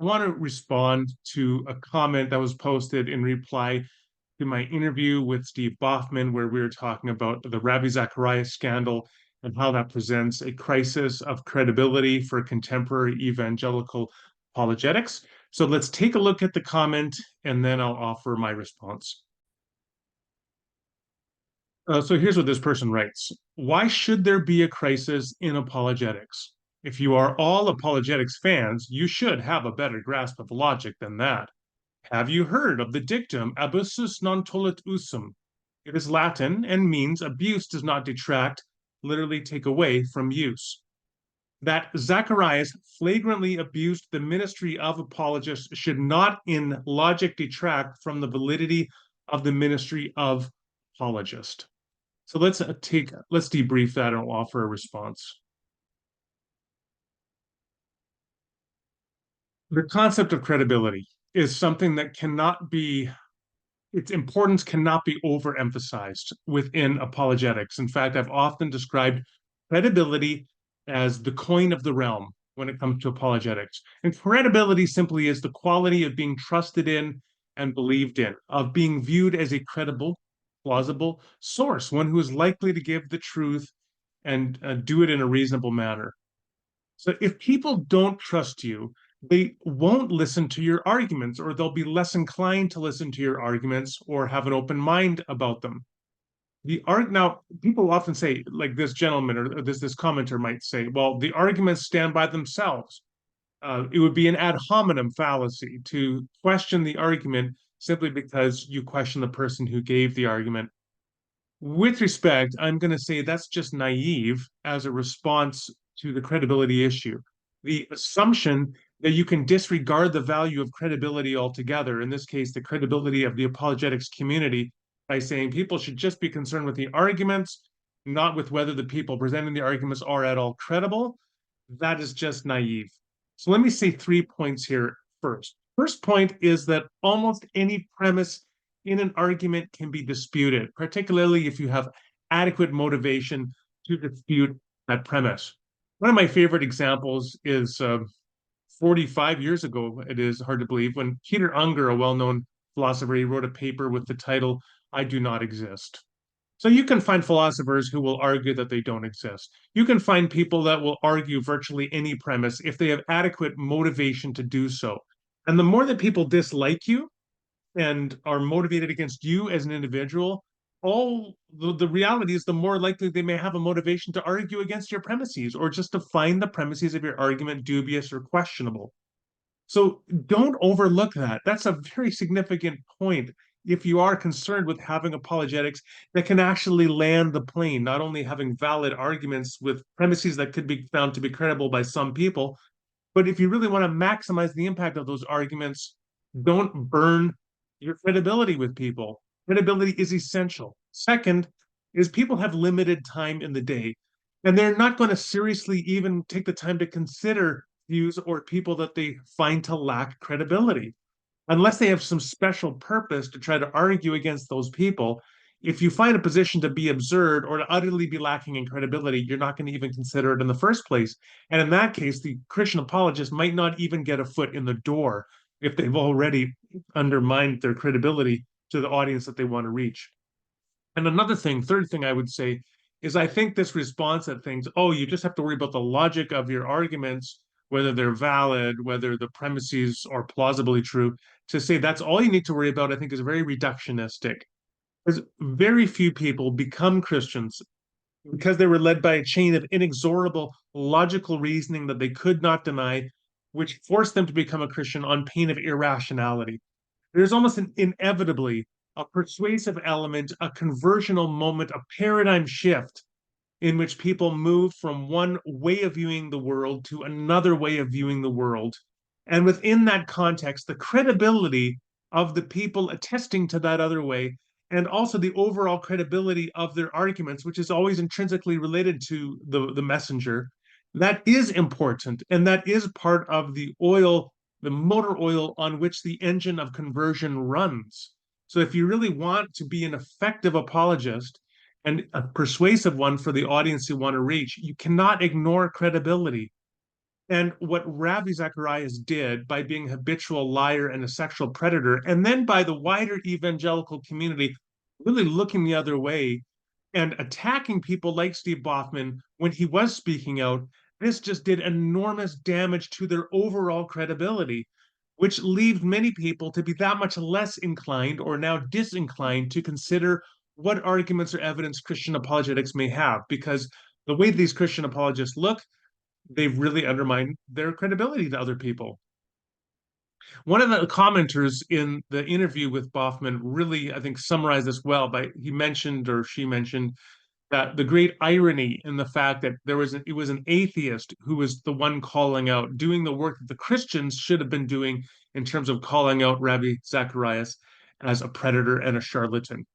I want to respond to a comment that was posted in reply to my interview with Steve Baughman, where we were talking about the Ravi Zacharias scandal and how that presents a crisis of credibility for contemporary evangelical apologetics. So let's take a look at the comment and then I'll offer my response. So here's what this person writes. Why should there be a crisis in apologetics? If you are all apologetics fans, you should have a better grasp of logic than that. Have you heard of the dictum abusus non tollit usum? It is Latin and means abuse does not detract, literally take away from use. That Zacharias flagrantly abused the ministry of apologists should not in logic detract from the validity of the ministry of apologist. So let's debrief that and offer a response. The concept of credibility is something that its importance cannot be overemphasized within apologetics. In fact, I've often described credibility as the coin of the realm when it comes to apologetics. And credibility simply is the quality of being trusted in and believed in, of being viewed as a credible, plausible source, one who is likely to give the truth and do it in a reasonable manner. So if people don't trust you, they won't listen to your arguments, or they'll be less inclined to listen to your arguments or have an open mind about them. Now, people often say, like this gentleman or this commenter might say, well, the arguments stand by themselves. It would be an ad hominem fallacy to question the argument simply because you question the person who gave the argument. With respect, I'm going to say that's just naive as a response to the credibility issue. The assumption that you can disregard the value of credibility altogether, in this case, the credibility of the apologetics community, by saying people should just be concerned with the arguments, not with whether the people presenting the arguments are at all credible, that is just naive. So let me say 3 points here first. First point is that almost any premise in an argument can be disputed, particularly if you have adequate motivation to dispute that premise. One of my favorite examples is 45 years ago, it is hard to believe, when Peter Unger, a well-known philosopher, he wrote a paper with the title, I Do Not Exist. So you can find philosophers who will argue that they don't exist. You can find people that will argue virtually any premise if they have adequate motivation to do so. And the more that people dislike you and are motivated against you as an individual, the reality is the more likely they may have a motivation to argue against your premises or just to find the premises of your argument dubious or questionable. So don't overlook that. That's a very significant point if you are concerned with having apologetics that can actually land the plane, not only having valid arguments with premises that could be found to be credible by some people, but if you really want to maximize the impact of those arguments, don't burn your credibility with people. Credibility is essential. Second is people have limited time in the day, and they're not going to seriously even take the time to consider views or people that they find to lack credibility. Unless they have some special purpose to try to argue against those people, if you find a position to be absurd or to utterly be lacking in credibility, you're not going to even consider it in the first place. And in that case, the Christian apologist might not even get a foot in the door if they've already undermined their credibility to the audience that they want to reach. And another thing, third thing I would say is I think this response that things, oh, you just have to worry about the logic of your arguments, whether they're valid, whether the premises are plausibly true, to say that's all you need to worry about, I think is very reductionistic. Because very few people become Christians because they were led by a chain of inexorable logical reasoning that they could not deny, which forced them to become a Christian on pain of irrationality. There's almost inevitably a persuasive element, a conversional moment, a paradigm shift in which people move from one way of viewing the world to another way of viewing the world. And within that context, the credibility of the people attesting to that other way, and also the overall credibility of their arguments, which is always intrinsically related to the messenger, that is important. And that is part of the oil, the motor oil on which the engine of conversion runs. So if you really want to be an effective apologist, and a persuasive one for the audience you want to reach, you cannot ignore credibility. And what Ravi Zacharias did by being a habitual liar and a sexual predator, and then by the wider evangelical community really looking the other way and attacking people like Steve Baughman when he was speaking out, this just did enormous damage to their overall credibility, which leaves many people to be that much less inclined or now disinclined to consider what arguments or evidence Christian apologetics may have, because the way these Christian apologists look, they've really undermined their credibility to other people. One of the commenters in the interview with Baughman really, I think, summarized this well by he mentioned or she mentioned that the great irony in the fact that it was an atheist who was the one calling out, doing the work that the Christians should have been doing in terms of calling out Rabbi Zacharias as a predator and a charlatan.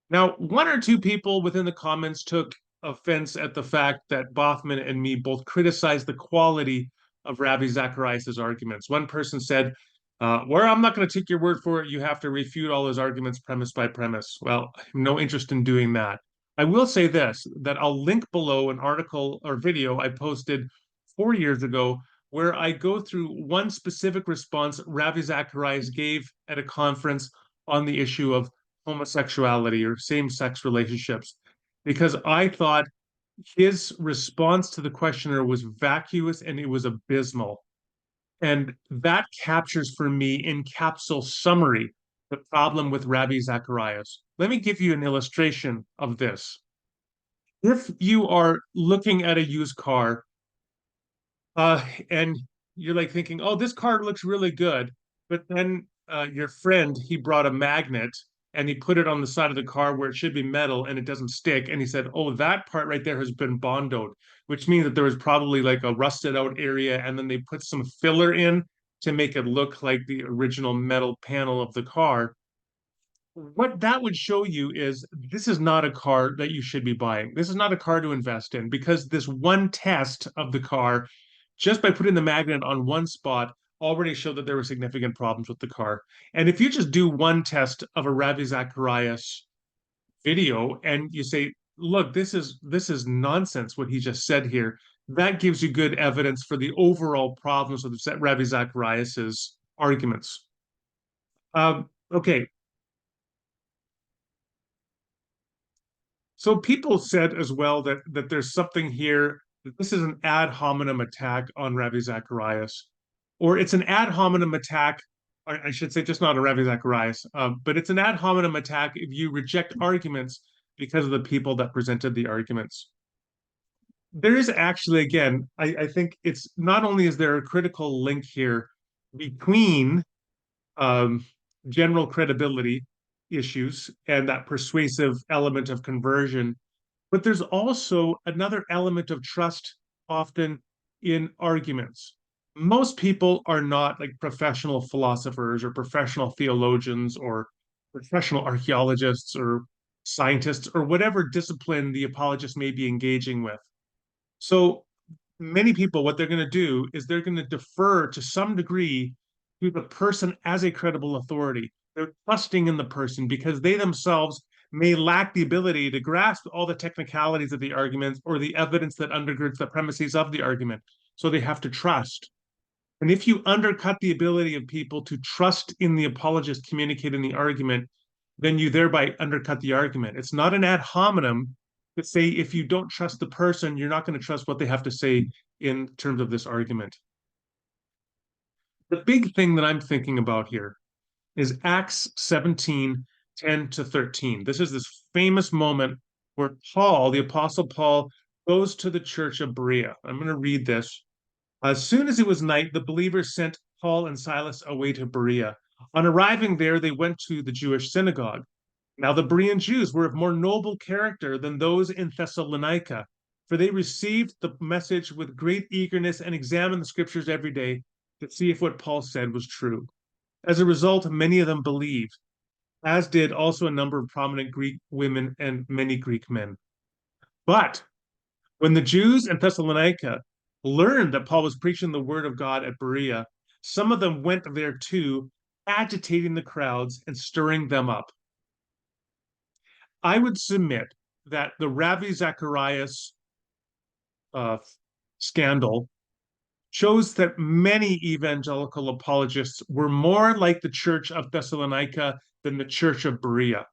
Now, one or two people within the comments took offense at the fact that Baughman and me both criticized the quality of Ravi Zacharias' arguments. One person said, "Well, I'm not going to take your word for it. You have to refute all his arguments premise by premise." Well, I have no interest in doing that. I will say this, that I'll link below an article or video I posted 4 years ago where I go through one specific response Ravi Zacharias gave at a conference on the issue of homosexuality or same-sex relationships, because I thought his response to the questioner was vacuous and it was abysmal. And that captures for me in capsule summary the problem with Ravi Zacharias. Let me give you an illustration of this. If you are looking at a used car and you're like thinking, oh, this car looks really good. But then your friend, he brought a magnet and he put it on the side of the car where it should be metal and it doesn't stick. And he said, oh, that part right there has been bondoed, which means that there was probably like a rusted out area. And then they put some filler in to make it look like the original metal panel of the car. What that would show you is this is not a car that you should be buying. This is not a car to invest in, because this one test of the car, just by putting the magnet on one spot, already showed that there were significant problems with the car. And if you just do one test of a Ravi Zacharias video and you say, look, this is nonsense what he just said here, that gives you good evidence for the overall problems with Ravi Zacharias's arguments. Okay, so people said as well that there's something here, that this is an ad hominem attack on Ravi Zacharias, or it's an ad hominem attack, or I should say just not on Ravi Zacharias, but it's an ad hominem attack if you reject arguments because of the people that presented the arguments. There is actually, again, I think it's not only is there a critical link here between um, general credibility issues and that persuasive element of conversion, but there's also another element of trust often in arguments. Most people are not like professional philosophers or professional theologians or professional archaeologists or scientists or whatever discipline the apologist may be engaging with. So many people, what they're going to do is they're going to defer to some degree to the person as a credible authority. They're trusting in the person because they themselves may lack the ability to grasp all the technicalities of the argument or the evidence that undergirds the premises of the argument. So they have to trust. And if you undercut the ability of people to trust in the apologist communicating the argument, then you thereby undercut the argument. It's not an ad hominem to say if you don't trust the person, you're not going to trust what they have to say in terms of this argument. The big thing that I'm thinking about here is Acts 17, 10 to 13. This is this famous moment where Paul, the Apostle Paul, goes to the church of Berea. I'm going to read this. As soon as it was night, the believers sent Paul and Silas away to Berea. On arriving there, they went to the Jewish synagogue. Now, the Berean Jews were of more noble character than those in Thessalonica, for they received the message with great eagerness and examined the scriptures every day to see if what Paul said was true. As a result, many of them believed, as did also a number of prominent Greek women and many Greek men. But when the Jews in Thessalonica learned that Paul was preaching the word of God at Berea, some of them went there too, agitating the crowds and stirring them up. I would submit that the Ravi Zacharias uh, scandal shows that many evangelical apologists were more like the church of Thessalonica than the church of Berea.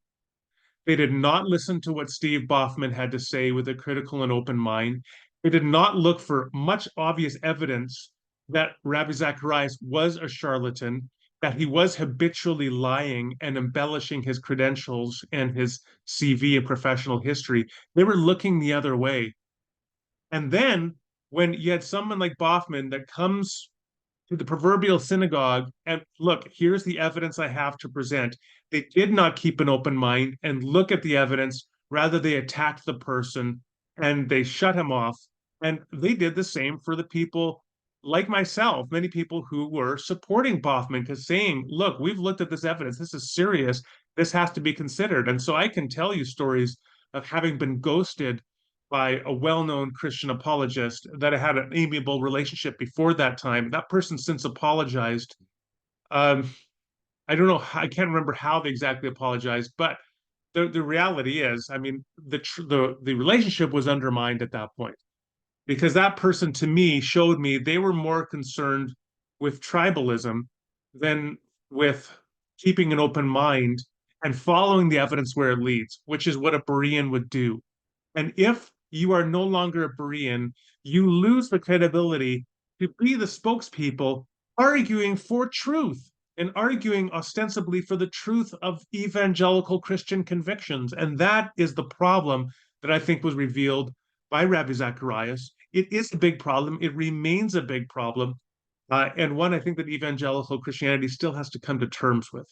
They did not listen to what Steve Baughman had to say with a critical and open mind. They did not look for much obvious evidence that Rabbi Zacharias was a charlatan, that he was habitually lying and embellishing his credentials and his CV and professional history. They were looking the other way. And then when you had someone like Baughman that comes to the proverbial synagogue and look, here's the evidence I have to present. They did not keep an open mind and look at the evidence. Rather, they attacked the person and they shut him off. And they did the same for the people like myself, many people who were supporting Baughman because saying, look, we've looked at this evidence. This is serious. This has to be considered. And so I can tell you stories of having been ghosted by a well-known Christian apologist that I had an amiable relationship before that time. That person since apologized. Um, I don't know. I can't remember how they exactly apologized, but the reality is, I mean, the relationship was undermined at that point because that person to me showed me they were more concerned with tribalism than with keeping an open mind and following the evidence where it leads, which is what a Berean would do. And if you are no longer a Berean, you lose the credibility to be the spokespeople arguing for truth and arguing ostensibly for the truth of evangelical Christian convictions. And that is the problem that I think was revealed by Rabbi Zacharias. It is a big problem. It remains a big problem. And one I think that evangelical Christianity still has to come to terms with.